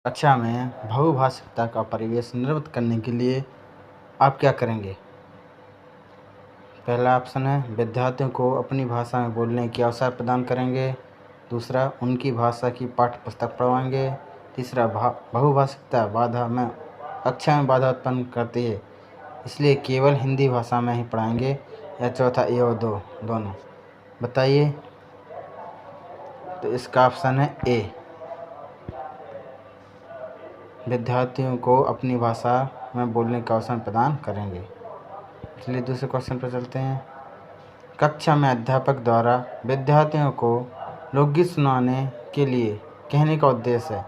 कक्षा में बहुभाषिकता का परिवेश निर्मित करने के लिए आप क्या करेंगे? पहला ऑप्शन है विद्यार्थियों को अपनी भाषा में बोलने के अवसर प्रदान करेंगे। दूसरा, उनकी भाषा की पाठ्य पुस्तक पढ़वाएंगे। तीसरा, बहुभाषिकता कक्षा में बाधा उत्पन्न करती है, इसलिए केवल हिंदी भाषा में ही पढ़ाएंगे। या चौथा, ए और दोनों। बताइए। तो इसका ऑप्शन है ए, विद्यार्थियों को अपनी भाषा में बोलने का अवसर प्रदान करेंगे। चलिए दूसरे क्वेश्चन पर चलते हैं। कक्षा में अध्यापक द्वारा विद्यार्थियों को लोकगीत सुनाने के लिए कहने का उद्देश्य है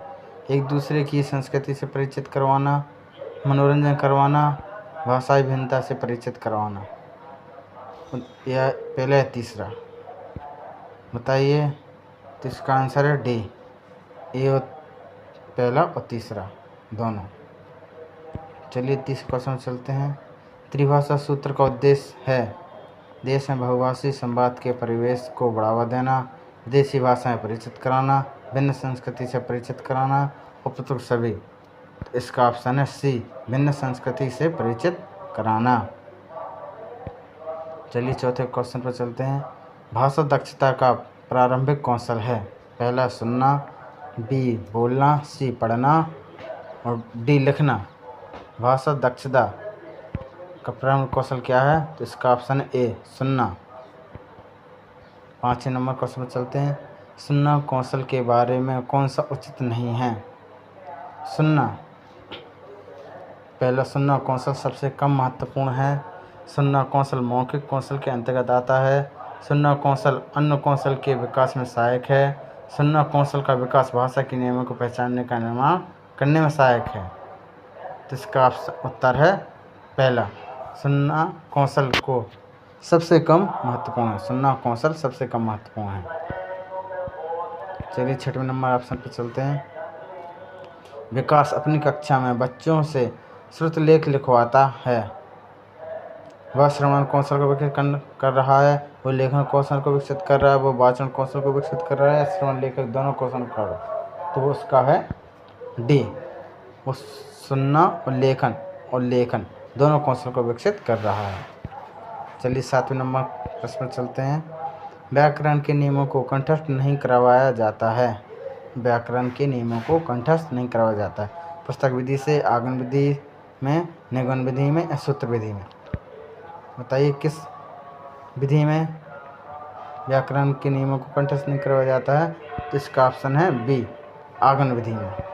एक दूसरे की संस्कृति से परिचित करवाना, मनोरंजन करवाना, भाषाई भिन्नता से परिचित करवाना। यह पहला है तीसरा। बताइए। तो इसका आंसर है डी, ए और पहला और तीसरा दोनों। चलिए तीसरे क्वेश्चन चलते हैं। त्रिभाषा सूत्र का उद्देश्य है देश में बहुभाषी संवाद के परिवेश को बढ़ावा देना, विदेशी भाषाएं परिचित कराना, भिन्न संस्कृति से परिचित कराना, उपयुक्त सभी। तो इसका ऑप्शन है सी, भिन्न संस्कृति से परिचित कराना। चलिए चौथे क्वेश्चन पर चलते हैं। भाषा दक्षता का प्रारंभिक कौशल है पहला सुनना, बी बोलना, सी पढ़ना और डी लिखना। भाषा दक्षता का प्रारंभिक कौशल क्या है? तो इसका ऑप्शन है ए, सुनना। 5वें नंबर क्वेश्चन पर चलते हैं। सुनना कौशल के बारे में कौन सा उचित नहीं है? सुनना, पहला सुनना कौशल सबसे कम महत्वपूर्ण है। सुनना कौशल मौखिक कौशल के अंतर्गत आता है। सुनना कौशल अन्य कौशल के विकास में सहायक है। सुनना कौशल का विकास भाषा के नियमों को पहचानने का निर्माण करने में सहायक है। तो इसका उत्तर है पहला, सुनना कौशल को सबसे कम महत्वपूर्ण है। सुनना कौशल सबसे कम महत्वपूर्ण है। चलिए 6वें नंबर ऑप्शन पर चलते हैं। विकास अपनी कक्षा में बच्चों से श्रुत लेख लिखवाता है। वह श्रवण कौशल को विकसित कर रहा है, वो लेखन कौशल को विकसित कर रहा है, वो वाचन कौशल को विकसित कर रहा है, श्रवण लेखक दोनों कौशल कर रहा है। तो वो उसका है डी, वो सुनना और लेखन दोनों कौशल को विकसित कर रहा है। चलिए 7वें नंबर प्रश्न पर चलते हैं। व्याकरण के नियमों को कंठस्थ नहीं करवाया जाता है। व्याकरण के नियमों को कंठस्थ नहीं करवाया जाता है। पुस्तक विधि से, आगम विधि में, निगमन विधि में या सूत्र विधि में। बताइए किस विधि में व्याकरण के नियमों को कंठस्थ नहीं करवाया जाता है? तो इसका ऑप्शन है बी, आगम विधि में।